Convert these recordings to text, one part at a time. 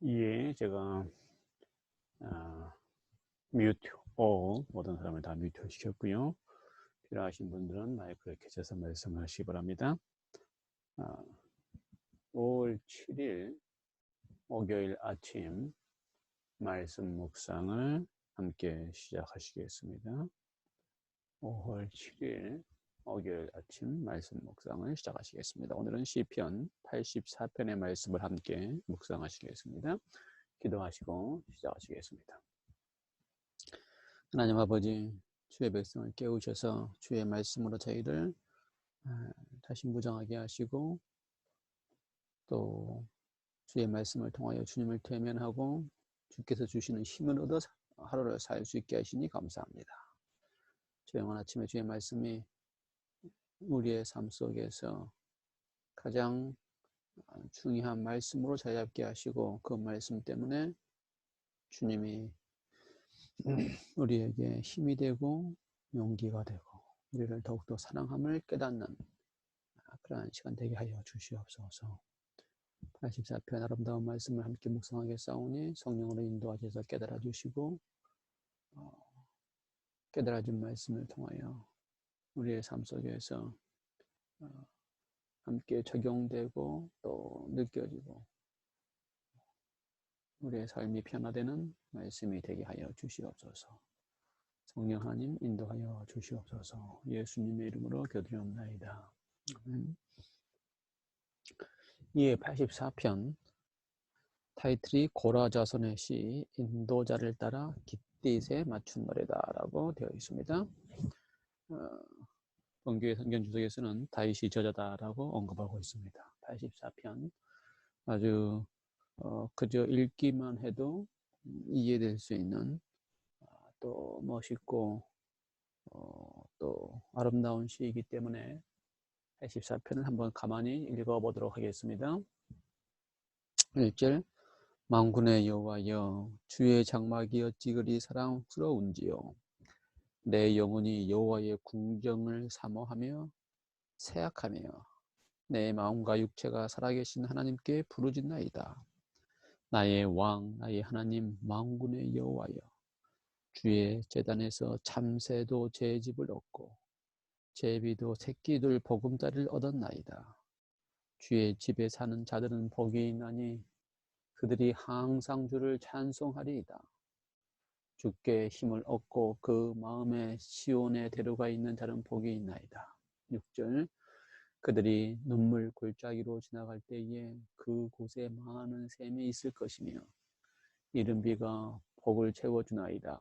예, 제가 뮤트 all 모든 사람을 다 뮤트 시켰고요. 필요하신 분들은 마이크를 켜셔서 말씀하시기 바랍니다. 5월 7일 목요일 아침 말씀 묵상을 함께 시작하시겠습니다. 5월 7일 목요일 아침 말씀 묵상을 시작하시겠습니다. 오늘은 시편 84편의 말씀을 함께 묵상하시겠습니다. 기도하시고 시작하시겠습니다. 하나님 아버지, 주의 백성을 깨우셔서 주의 말씀으로 저희를 다시 무장하게 하시고 또 주의 말씀을 통하여 주님을 대면하고 주께서 주시는 힘을 얻어 하루를 살 수 있게 하시니 감사합니다. 조용한 아침에 주의 말씀이 우리의 삶 속에서 가장 중요한 말씀으로 자리 잡게 하시고 그 말씀 때문에 주님이 우리에게 힘이 되고 용기가 되고 우리를 더욱더 사랑함을 깨닫는 그러한 시간 되게 하여 주시옵소서. 84편 아름다운 말씀을 함께 묵상하겠사오니 성령으로 인도하셔서 깨달아 주시고 깨달아진 말씀을 통하여 우리의 삶 속에서 함께 적용되고 또 느껴지고 우리의 삶이 변화되는 말씀이 되게 하여 주시옵소서. 성령 하나님 인도하여 주시옵소서. 예수님의 이름으로 기도드리옵나이다. 아멘. 예, 84편 타이틀이 고라자손의 시 인도자를 따라 깃딧에 맞춘 노래다 라고 되어 있습니다. 본교의 성경 주석에서는 다윗이 저자다라고 언급하고 있습니다. 84편 아주 그저 읽기만 해도 이해될 수 있는 또 멋있고 또 아름다운 시이기 때문에 84편을 한번 가만히 읽어보도록 하겠습니다. 1절 만군의 여호와여 주의 장막이 어찌 그리 사랑스러운지요. 내 영혼이 여호와의 궁정을 사모하며 새약하며 내 마음과 육체가 살아계신 하나님께 부르짖나이다. 나의 왕 나의 하나님 만군의 여호와여 주의 제단에서 참새도 제 집을 얻고 제비도 새끼들 보금자리를 얻었나이다. 주의 집에 사는 자들은 복이 있나니 그들이 항상 주를 찬송하리이다. 주께 힘을 얻고 그 마음에 시온에 데려가 있는 자는 복이 있나이다. 6절 그들이 눈물 골짜기로 지나갈 때에 그곳에 많은 샘이 있을 것이며 이른 비가 복을 채워주나이다.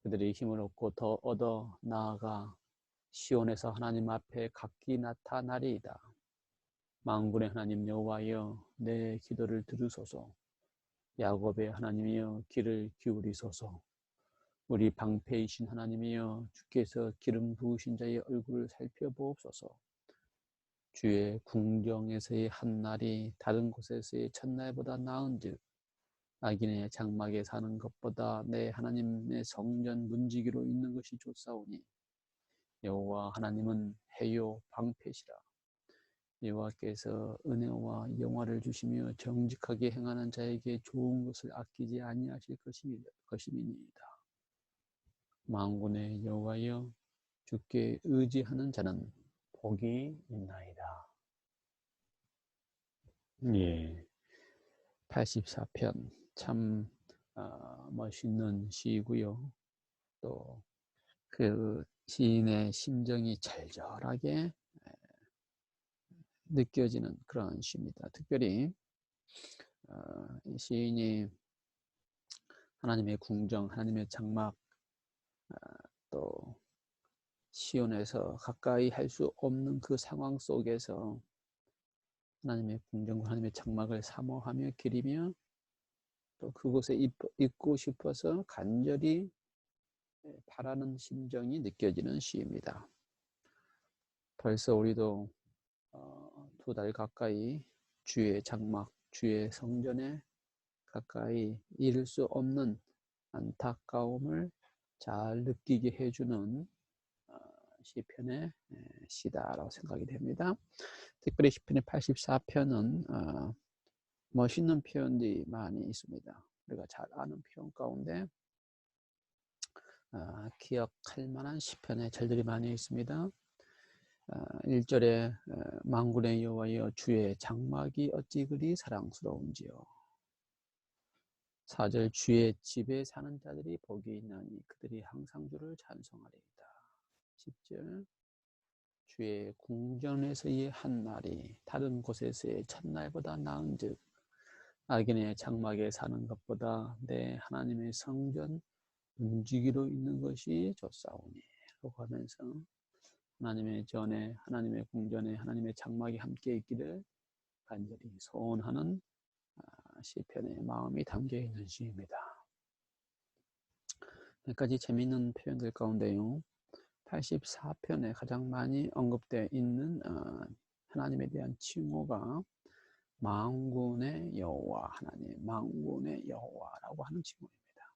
그들이 힘을 얻고 더 얻어 나아가 시온에서 하나님 앞에 각기 나타나리이다. 만군의 하나님 여호와여 내 기도를 들으소서. 야곱의 하나님이여 귀를 기울이소서. 우리 방패이신 하나님이여 주께서 기름 부으신 자의 얼굴을 살펴보옵소서. 주의 궁정에서의 한 날이 다른 곳에서의 첫날보다 나은즉 악인의 장막에 사는 것보다 내 하나님의 성전 문지기로 있는 것이 좋사오니 여호와 하나님은 해요 방패시라. 여호와께서 은혜와 영화를 주시며 정직하게 행하는 자에게 좋은 것을 아끼지 아니하실 것임이니이다. 만군의 여호와여 주께 의지하는 자는 복이 있나이다. 예, 84편 참 멋있는 시이고요. 또 그 시인의 심정이 절절하게 느껴지는 그런 시입니다. 특별히 이 시인이 하나님의 궁정, 하나님의 장막, 또 시온에서 가까이 할 수 없는 그 상황 속에서 하나님의 궁정과 하나님의 장막을 사모하며 기리며 또 그곳에 있고 싶어서 간절히 바라는 심정이 느껴지는 시입니다. 벌써 우리도 2달 가까이 주의 장막, 주의 성전에 가까이 이를 수 없는 안타까움을 잘 느끼게 해주는 시편의 시다라고 생각이 됩니다. 특별히 시편의 84편은 멋있는 표현들이 많이 있습니다. 우리가 잘 아는 표현 가운데 기억할 만한 시편의 절들이 많이 있습니다. 1절에 만군의 여호와여 주의 장막이 어찌 그리 사랑스러운지요. 4절 주의 집에 사는 자들이 복이 있나니 그들이 항상 주를 찬송하리이다. 10절 주의 궁전에서의 한 날이 다른 곳에서의 첫날보다 나은즉 악인의 장막에 사는 것보다 내 하나님의 성전 움직이로 있는 것이 좋사오니 라고 하면서 하나님의 전에 하나님의 궁전에 하나님의 장막이 함께 있기를 간절히 소원하는 시편의 마음이 담겨 있는 시입니다. 몇 가지 재미있는 표현들 가운데요. 84편에 가장 많이 언급되어 있는 하나님에 대한 칭호가 만군의 여호와 하나님, 만군의 여호와라고 하는 칭호입니다.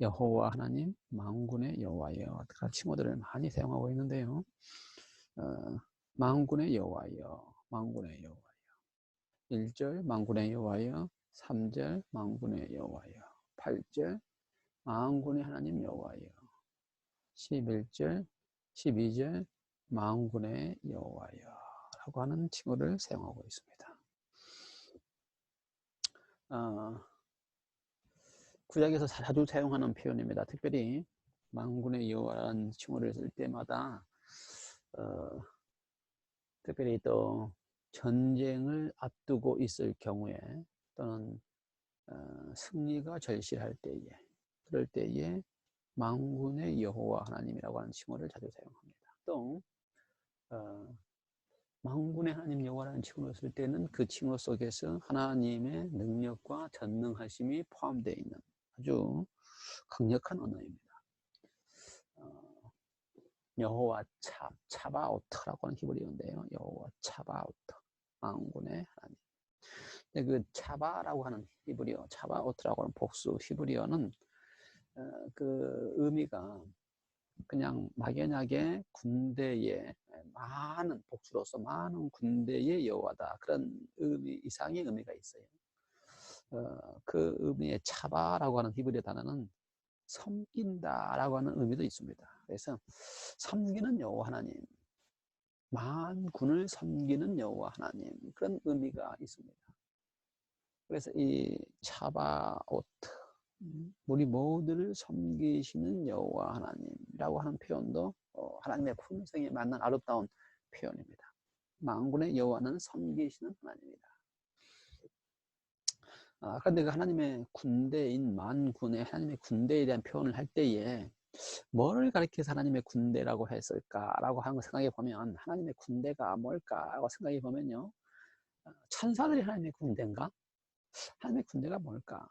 여호와 하나님, 만군의 여호와여 그런 칭호들을 많이 사용하고 있는데요. 만군의 여호와여, 만군의 여호와여. 1절 만군의 여호와여, 3절 만군의 여호와여, 8절 만군의 하나님 여호와여, 11절, 12절 만군의 여호와여 라고 하는 칭호를 사용하고 있습니다. 구약에서 자주 사용하는 표현입니다. 특별히 만군의 여호와라는 칭호를 쓸 때마다 특별히 또 전쟁을 앞두고 있을 경우에 또는 승리가 절실할 때에 그럴 때에 만군의 여호와 하나님이라고 하는 칭호를 자주 사용합니다. 또 만군의 하나님 여호와라는 칭호를 쓸 때는 그 칭호 속에서 하나님의 능력과 전능하심이 포함되어 있는 아주 강력한 언어입니다. 여호와 차바오트라고 하는 히브리어인데요. 여호와 차바오트, 만군의 하나님. 그 차바라고 하는 히브리어, 차바오트라고 하는 복수 히브리어는 그 의미가 그냥 막연하게 군대의 많은 복수로서 많은 군대의 여호와다 그런 의미 이상의 의미가 있어요. 그 의미의 차바라고 하는 히브리어 단어는 섬긴다라고 하는 의미도 있습니다. 그래서 섬기는 여호와 하나님, 만군을 섬기는 여호와 하나님 그런 의미가 있습니다. 그래서 이 차바오트 우리 모두를 섬기시는 여호와 하나님이라고 하는 표현도 하나님의 품성에 맞는 아름다운 표현입니다. 만군의 여호와는 섬기시는 하나님이다. 그런데 그 하나님의 군대인 만군의 하나님의 군대에 대한 표현을 할 때에 뭐를 가리켜서 하나님의 군대라고 했을까라고 하는 걸 생각해 보면 하나님의 군대가 뭘까라고 생각해 보면요. 천사들이 하나님의 군대인가? 하나님의 군대가 뭘까?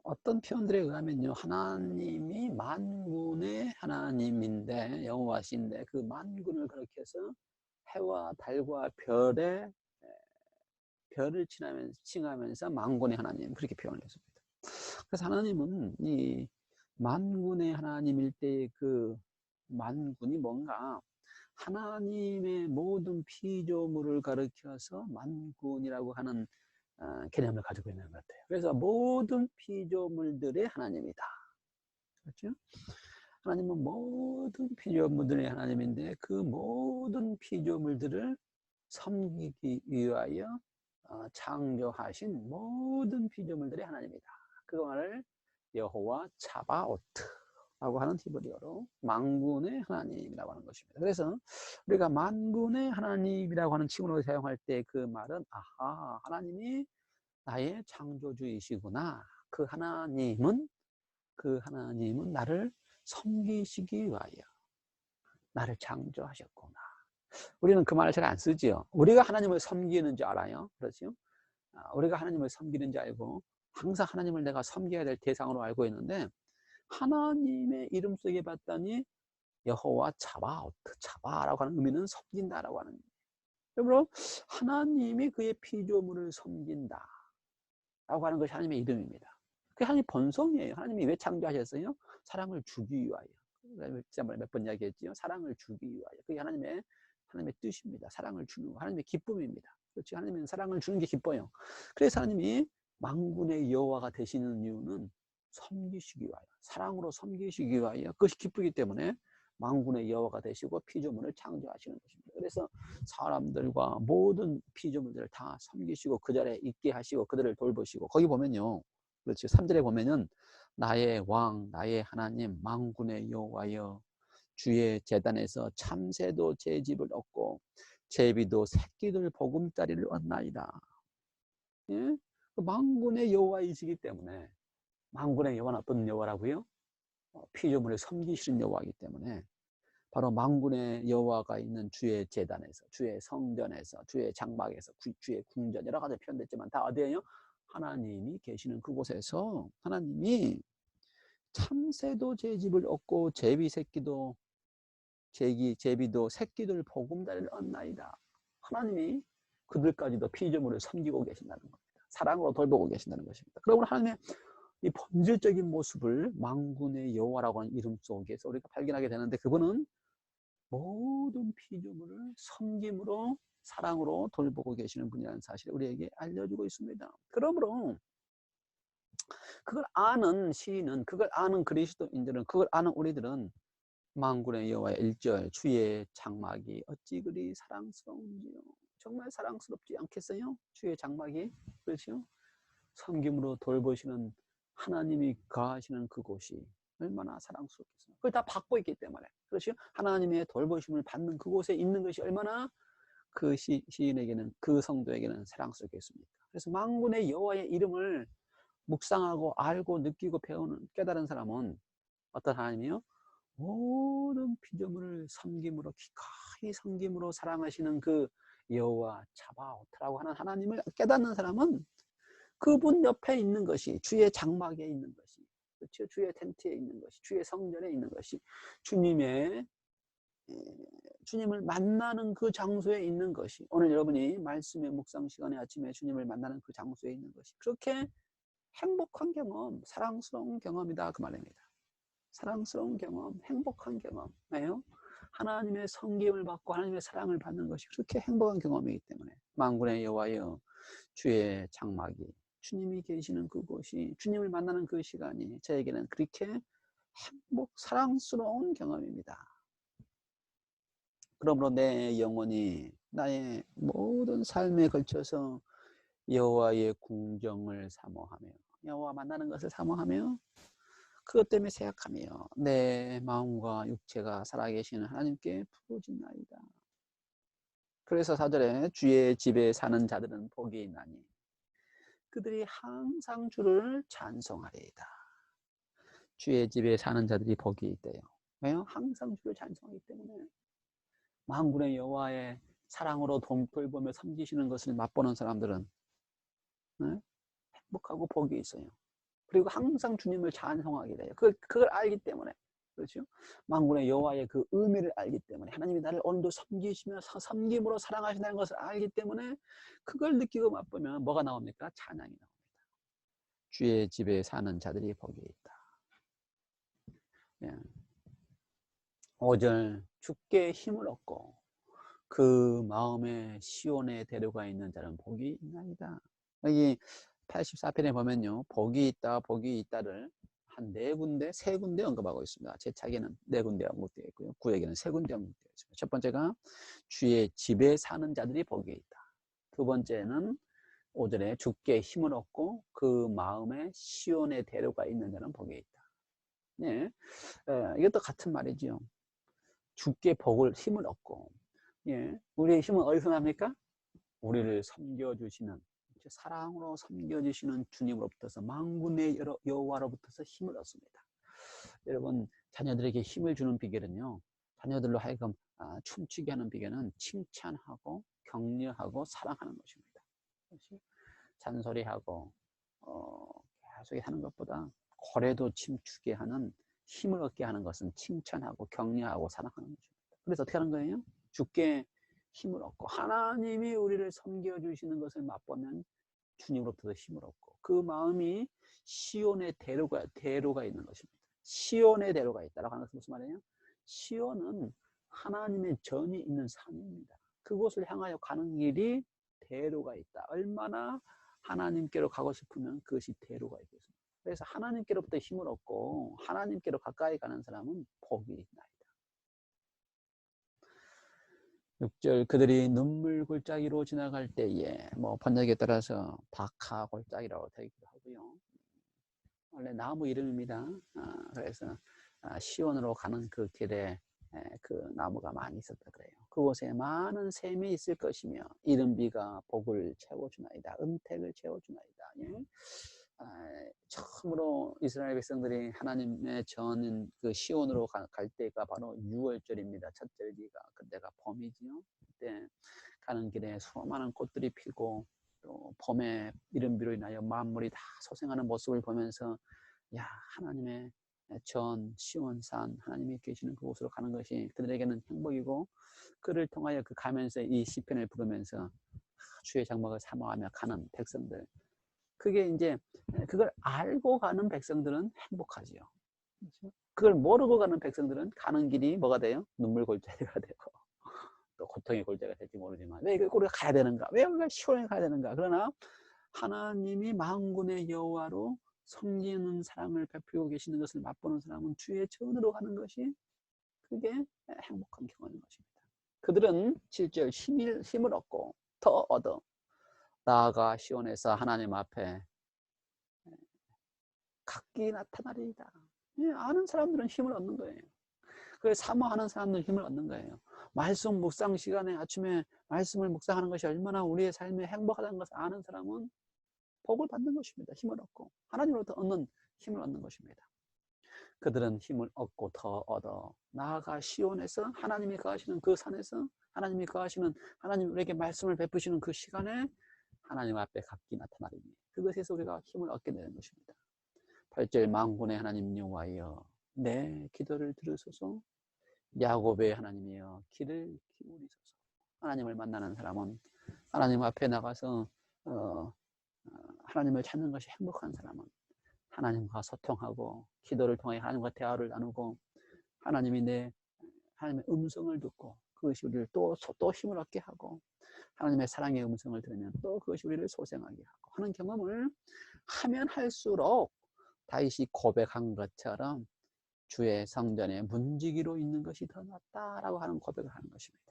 어떤 표현들에 의하면요. 하나님이 만군의 하나님인데 여호와신데 그 만군을 그렇게 해서 해와 달과 별을 칭하면서 만군의 하나님 그렇게 표현을 했습니다. 그래서 하나님은 이 만군의 하나님일 때 그 만군이 뭔가 하나님의 모든 피조물을 가리켜서 만군이라고 하는 개념을 가지고 있는 것 같아요. 그래서 모든 피조물들의 하나님이다. 그렇죠? 하나님은 모든 피조물들의 하나님인데 그 모든 피조물들을 섬기기 위하여 창조하신 모든 피조물들의 하나님이다. 그거를 여호와 차바오트라고 하는 히브리어로 만군의 하나님이라고 하는 것입니다. 그래서 우리가 만군의 하나님이라고 하는 칭호를 사용할 때 그 말은 하나님이 나의 창조주이시구나. 그 하나님은 나를 섬기시기 위하여 나를 창조하셨구나. 우리는 그 말을 잘 안 쓰지요. 우리가 하나님을 섬기는 줄 알아요. 그렇죠? 우리가 하나님을 섬기는 줄 알고 항상 하나님을 내가 섬겨야 될 대상으로 알고 있는데 하나님의 이름 속에 봤더니 여호와 차바라고 하는 의미는 섬긴다라고 하는 의미예요. 그러므로 하나님이 그의 피조물을 섬긴다 라고 하는 것이 하나님의 이름입니다. 그게 하나님의 본성이에요. 하나님이 왜 창조하셨어요? 사랑을 주기 위하여. 지난번에 몇 번 이야기했지요. 사랑을 주기 위하여. 그게 하나님의 뜻입니다. 사랑을 주는 거. 하나님의 기쁨입니다. 그렇지? 하나님은 사랑을 주는 게 기뻐요. 그래서 하나님이 만군의 여호와가 되시는 이유는 섬기시기 위하여, 사랑으로 섬기시기 위하여, 그것이 기쁘기 때문에 만군의 여호와가 되시고 피조물을 창조하시는 것입니다. 그래서 사람들과 모든 피조물들을 다 섬기시고 그 자리에 있게 하시고 그들을 돌보시고, 거기 보면요, 그렇죠, 3절에 보면은 나의 왕 나의 하나님 만군의 여호와여 주의 제단에서 참새도 제 집을 얻고 제비도 새끼들 보금자리를 얻나이다. 예? 만군의 여호와이시기 때문에, 만군의 여호와는 어떤 여호와라고요? 피조물을 섬기시는 여호와이기 때문에 바로 만군의 여호와가 있는 주의 제단에서, 주의 성전에서, 주의 장막에서, 주의 궁전, 여러 가지 표현됐지만 다 어디에요? 하나님이 계시는 그곳에서 하나님이 참새도 제 집을 얻고 제비 새끼도 제비도 새끼들 보금자리를 얻나이다. 하나님이 그들까지도 피조물을 섬기고 계신다는 겁니다. 사랑으로 돌보고 계신다는 것입니다. 그러므로 하나님의 이 본질적인 모습을 만군의 여호와라고 하는 이름 속에서 우리가 발견하게 되는데, 그분은 모든 피조물을 섬김으로 사랑으로 돌보고 계시는 분이라는 사실을 우리에게 알려주고 있습니다. 그러므로 그걸 아는 시인은, 그걸 아는 그리스도인들은, 그걸 아는 우리들은 만군의 여호와의 1절 주의 장막이 어찌 그리 사랑스러운지요. 정말 사랑스럽지 않겠어요? 주의 장막이. 그렇죠? 섬김으로 돌보시는 하나님이 거하시는 그곳이 얼마나 사랑스럽겠어요. 그걸 다 받고 있기 때문에. 그렇죠? 하나님의 돌보심을 받는 그곳에 있는 것이 얼마나 그 시인에게는, 그 성도에게는 사랑스럽겠습니까? 그래서 만군의 여호와의 이름을 묵상하고 알고 느끼고 배우는, 깨달은 사람은 어떤 하나님이요? 모든 피조물을 섬김으로, 기꺼이 섬김으로 사랑하시는 그 여호와 차바오트라고 하는 하나님을 깨닫는 사람은 그분 옆에 있는 것이, 주의 장막에 있는 것이, 그렇죠? 주의 텐트에 있는 것이, 주의 성전에 있는 것이, 주님을 만나는 그 장소에 있는 것이, 오늘 여러분이 말씀의 묵상 시간에 아침에 주님을 만나는 그 장소에 있는 것이 그렇게 행복한 경험, 사랑스러운 경험이다, 그 말입니다. 사랑스러운 경험, 행복한 경험이에요. 하나님의 섬김을 받고 하나님의 사랑을 받는 것이 그렇게 행복한 경험이기 때문에 만군의 여호와여 주의 장막이, 주님이 계시는 그곳이, 주님을 만나는 그 시간이 저에게는 그렇게 사랑스러운 경험입니다. 그러므로 내 영혼이 나의 모든 삶에 걸쳐서 여호와의 궁정을 사모하며, 여호와 만나는 것을 사모하며, 그것 때문에 생각하며 내 마음과 육체가 살아계시는 하나님께 부르짖나이다. 그래서 4절에 주의 집에 사는 자들은 복이 있나니 그들이 항상 주를 찬송하리이다. 주의 집에 사는 자들이 복이 있대요. 왜요? 항상 주를 찬송하기 때문에. 만군의 여호와의 사랑으로 돌보며 섬기시는 것을 맛보는 사람들은, 네? 행복하고 복이 있어요. 그리고 항상 주님을 찬송하게 돼요. 그걸 알기 때문에. 그렇죠? 만군의 여호와의 그 의미를 알기 때문에, 하나님이 나를 오늘도 섬기시며 섬김으로 사랑하신다는 것을 알기 때문에 그걸 느끼고 맛보면 뭐가 나옵니까? 찬양이 나옵니다. 주의 집에 사는 자들이 복이 있다. 예. 5절 주께 힘을 얻고 그 마음에 시온에 데려가 있는 자는 복이 있나이다. 여기 84편에 보면요, 복이 있다, 복이 있다를 한 4군데, 3군데 언급하고 있습니다. 제 책에는 4군데 언급되어 있고요. 구역에는 3군데 언급되어 있습니다. 첫 번째가 주의 집에 사는 자들이 복이 있다. 두 번째는 5절에 주께 힘을 얻고 그 마음에 시온에 데려가 있는 자는 복이 있다. 네, 이것도 같은 말이죠. 주께 복을, 힘을 얻고, 예, 우리의 힘은 어디서 납니까? 우리를 섬겨주시는, 사랑으로 섬겨주시는 주님으로부터서, 만군의 여호와로부터서 힘을 얻습니다. 여러분, 자녀들에게 힘을 주는 비결은요, 자녀들로 하여금 춤추게 하는 비결은 칭찬하고 격려하고 사랑하는 것입니다. 잔소리하고 계속 하는 것보다 고래도 춤추게 하는, 힘을 얻게 하는 것은 칭찬하고 격려하고 사랑하는 것입니다. 그래서 어떻게 하는 거예요? 주께 힘을 얻고, 하나님이 우리를 섬겨주시는 것을 맛보면 주님으로부터 힘을 얻고, 그 마음이 시온의 대로가 있는 것입니다. 시온의 대로가 있다라고 하는 것은 무슨 말이에요? 시온은 하나님의 전이 있는 산입니다. 그곳을 향하여 가는 길이 대로가 있다. 얼마나 하나님께로 가고 싶으면 그것이 대로가 있겠습니다. 그래서 하나님께로부터 힘을 얻고 하나님께로 가까이 가는 사람은 복이 나이다. 6절 그들이 눈물 골짜기로 지나갈 때에 뭐 번역에 따라서 박하 골짜기라고 되기도 하고요. 원래 나무 이름입니다. 그래서 시온으로 가는 그 길에 그 나무가 많이 있었다 그래요. 그곳에 많은 샘이 있을 것이며 이른 비가 복을 채워주나이다. 은택을 채워주나이다. 예? 처음으로 이스라엘 백성들이 하나님의 전인 그 시온으로 갈 때가 바로 6월절입니다. 첫 절기가 그때가 봄이지요. 그때 가는 길에 수많은 꽃들이 피고 또 봄의 이른 비로 인하여 만물이 다 소생하는 모습을 보면서 야 하나님의 전 시온산 하나님이 계시는 그곳으로 가는 것이 그들에게는 행복이고 그를 통하여 그 가면서 이 시편을 부르면서 주의 장막을 사모하며 가는 백성들 그게 이제 그걸 알고 가는 백성들은 행복하지요. 그걸 모르고 가는 백성들은 가는 길이 뭐가 돼요? 눈물 골짜기가 되고 또 고통의 골짜기가 될지 모르지만 왜 우리가 가야 되는가? 왜 우리가 시온에 가야 되는가? 그러나 하나님이 만군의 여호와로 섬기는 사랑을 베풀고 계시는 것을 맛보는 사람은 주의 전으로 가는 것이 그게 행복한 경험인 것입니다. 그들은 7절 힘을 얻고 더 얻어 나아가 시온에서 하나님 앞에 각기 나타나리이다. 아는 사람들은 힘을 얻는 거예요. 그래서 사모하는 사람들은 힘을 얻는 거예요. 말씀 묵상 시간에 아침에 말씀을 묵상하는 것이 얼마나 우리의 삶에 행복하다는 것을 아는 사람은 복을 받는 것입니다. 힘을 얻고 하나님으로부터 얻는 힘을 얻는 것입니다. 그들은 힘을 얻고 더 얻어 나아가 시온에서 하나님이 거하시는 그 산에서 하나님이 거하시는 하나님 우리에게 말씀을 베푸시는 그 시간에 하나님 앞에 각기 나타나리니 그것에서 우리가 힘을 얻게 되는 것입니다. 8절 만군의 하나님 여호와여 내 기도를 들으소서 야곱의 하나님이여 귀를 기울이소서. 하나님을 만나는 사람은 하나님 앞에 나가서 하나님을 찾는 것이 행복한 사람은 하나님과 소통하고 기도를 통해 하나님과 대화를 나누고 하나님의 음성을 듣고 그것이 우리를 또 힘을 얻게 하고 하나님의 사랑의 음성을 들으면 또 그것이 우리를 소생하게 하고 하는 경험을 하면 할수록 다윗이 고백한 것처럼 주의 성전에 문지기로 있는 것이 더 낫다라고 하는 고백을 하는 것입니다.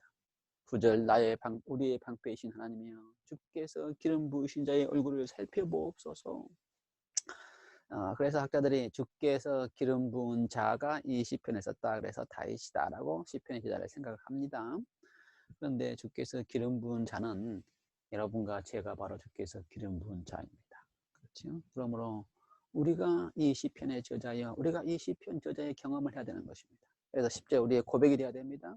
9절 우리의 방패이신 하나님이여 주께서 기름 부으신 자의 얼굴을 살펴보옵소서. 그래서 학자들이 주께서 기름 부은 자가 이 시편에 썼다 그래서 다윗이다라고 시편의 기자를 생각을 합니다. 그런데 주께서 기름 부은 자는 여러분과 제가 바로 주께서 기름 부은 자입니다. 그렇죠? 그러므로 우리가 이 시편의 저자여 우리가 이 시편 저자의 경험을 해야 되는 것입니다. 그래서 10절 우리의 고백이 되어야 됩니다.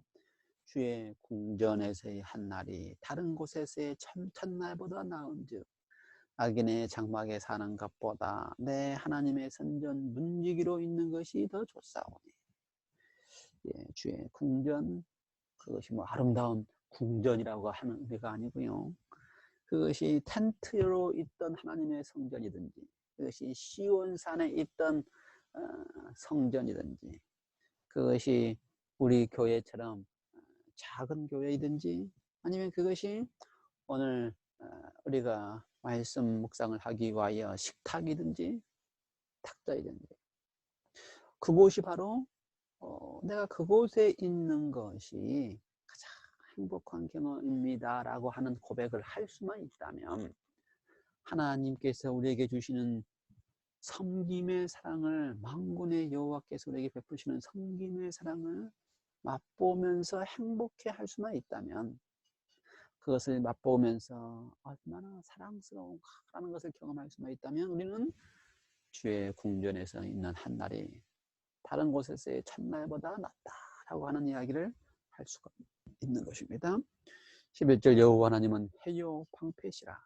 주의 궁전에서의 한날이 다른 곳에서의 첫날보다 나은즉 악인의 장막에 사는 것보다 내 하나님의 선전 문지기로 있는 것이 더 좋사오니. 예, 주의 궁전 그것이 뭐 아름다운 궁전이라고 하는 의미가 아니고요. 그것이 텐트로 있던 하나님의 성전이든지 그것이 시온산에 있던 성전이든지 그것이 우리 교회처럼 작은 교회이든지 아니면 그것이 오늘 우리가 말씀 묵상을 하기 위하여 식탁이든지 탁자이든지 그곳이 바로 내가 그곳에 있는 것이 가장 행복한 경험입니다 라고 하는 고백을 할 수만 있다면 하나님께서 우리에게 주시는 섬김의 사랑을 만군의 여호와께서 우리에게 베푸시는 섬김의 사랑을 맛보면서 행복해 할 수만 있다면 그것을 맛보면서 얼마나 사랑스러운가라는 것을 경험할 수만 있다면 우리는 주의 궁전에서 있는 한날이 다른 곳에서의 첫날보다 낫다라고 하는 이야기를 할 수가 있는 것입니다. 11절 여호와 하나님은 해요 방패시라.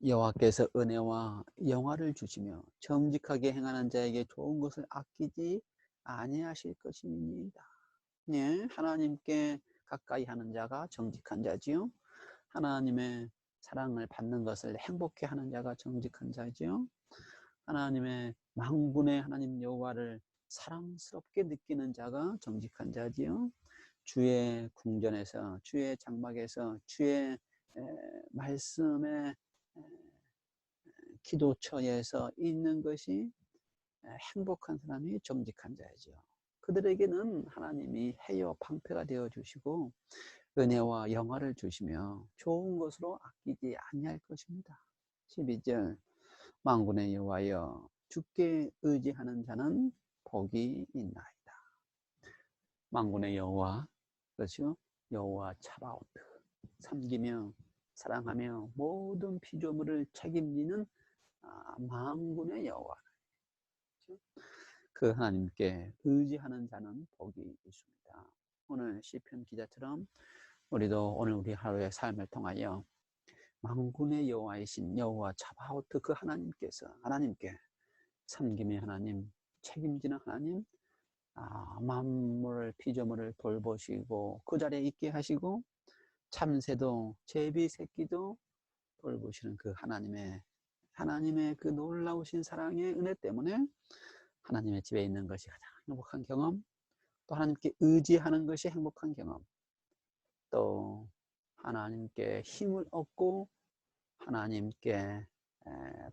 여호와께서 은혜와 영화를 주시며 정직하게 행하는 자에게 좋은 것을 아끼지 아니하실 것입니다. 네, 하나님께 가까이 하는 자가 정직한 자지요. 하나님의 사랑을 받는 것을 행복해 하는 자가 정직한 자지요. 하나님의 만군의 하나님 여호와를 사랑스럽게 느끼는 자가 정직한 자지요. 주의 궁전에서, 주의 장막에서, 주의 말씀의 기도처에서 있는 것이 행복한 사람이 정직한 자이죠. 그들에게는 하나님이 해요 방패가 되어 주시고 은혜와 영화를 주시며 좋은 것으로 아끼지 아니할 것입니다. 12절 만군의 여호와여 주께 의지하는 자는 복이 있나이다. 만군의 여호와, 그렇죠? 여호와 차바오트, 섬기며 사랑하며 모든 피조물을 책임지는 만군의 여호와, 그 하나님께 의지하는 자는 복이 있습니다. 오늘 시편 기자처럼 우리도 오늘 우리 하루의 삶을 통하여 만군의 여호와이신 여호와 차바오트 그 하나님께 섬김의 하나님, 책임지는 하나님, 만물을 피조물을 돌보시고 그 자리에 있게 하시고 참새도 제비새끼도 돌보시는 그 하나님의 그 놀라우신 사랑의 은혜 때문에 하나님의 집에 있는 것이 가장 행복한 경험, 또 하나님께 의지하는 것이 행복한 경험, 또 하나님께 힘을 얻고 하나님께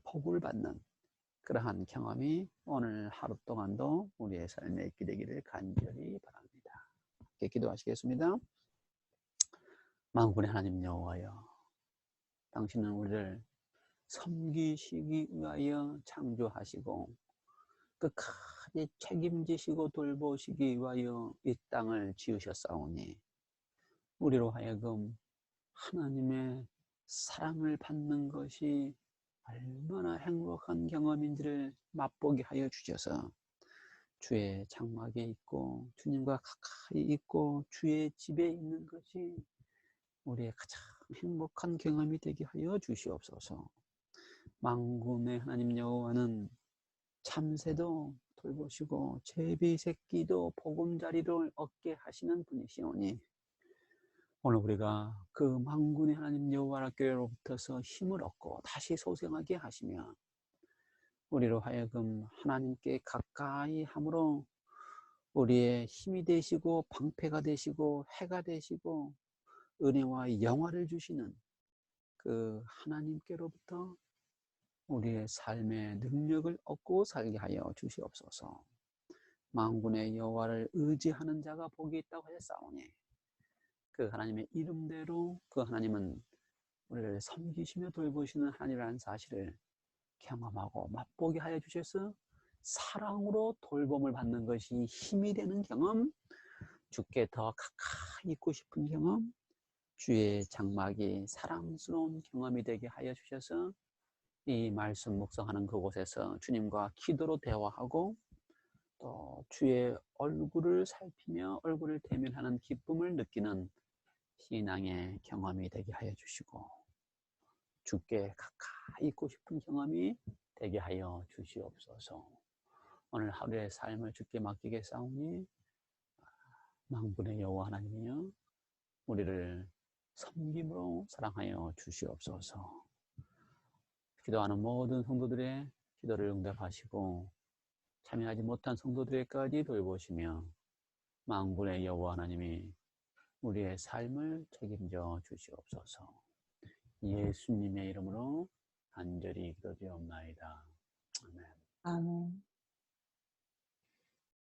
복을 받는 그러한 경험이 오늘 하루 동안도 우리의 삶에 있게 되기를 간절히 바랍니다. 이렇게 기도하시겠습니다. 만군의 하나님 여호와여, 당신은 우리를 섬기시기 위하여 창조하시고 끝까지 책임지시고 돌보시기 위하여 이 땅을 지으셨사오니 우리로 하여금 하나님의 사랑을 받는 것이 얼마나 행복한 경험인지를 맛보게 하여 주셔서 주의 장막에 있고 주님과 가까이 있고 주의 집에 있는 것이 우리의 가장 행복한 경험이 되게 하여 주시옵소서. 만군의 하나님 여호와는 참새도 돌보시고 제비새끼도 보금자리를 얻게 하시는 분이시오니 오늘 우리가 그 만군의 하나님 여호와께로부터서 힘을 얻고 다시 소생하게 하시며 우리로 하여금 하나님께 가까이 함으로 우리의 힘이 되시고 방패가 되시고 해가 되시고 은혜와 영화를 주시는 그 하나님께로부터 우리의 삶의 능력을 얻고 살게 하여 주시옵소서. 만군의 여호와를 의지하는 자가 복이 있다고 하셨사오니 그 하나님의 이름대로 그 하나님은 우리를 섬기시며 돌보시는 하나님이라는 사실을 경험하고 맛보게 하여 주셔서 사랑으로 돌봄을 받는 것이 힘이 되는 경험, 주께 더 가까이 있고 싶은 경험, 주의 장막이 사랑스러운 경험이 되게 하여 주셔서 이 말씀 묵상하는 그곳에서 주님과 기도로 대화하고 또 주의 얼굴을 살피며 얼굴을 대면하는 기쁨을 느끼는 신앙의 경험이 되게 하여 주시고 주께 가까이 있고 싶은 경험이 되게 하여 주시옵소서. 오늘 하루의 삶을 주께 맡기겠사오니 만군의 여호와 하나님이여 우리를 섬김으로 사랑하여 주시옵소서. 기도하는 모든 성도들의 기도를 응답하시고 참여하지 못한 성도들에게까지 돌보시며 만군의 여호와 하나님이 우리의 삶을 책임져 주시옵소서. 예수님의 이름으로 간절히 기도드리옵나이다. 아멘. 아멘.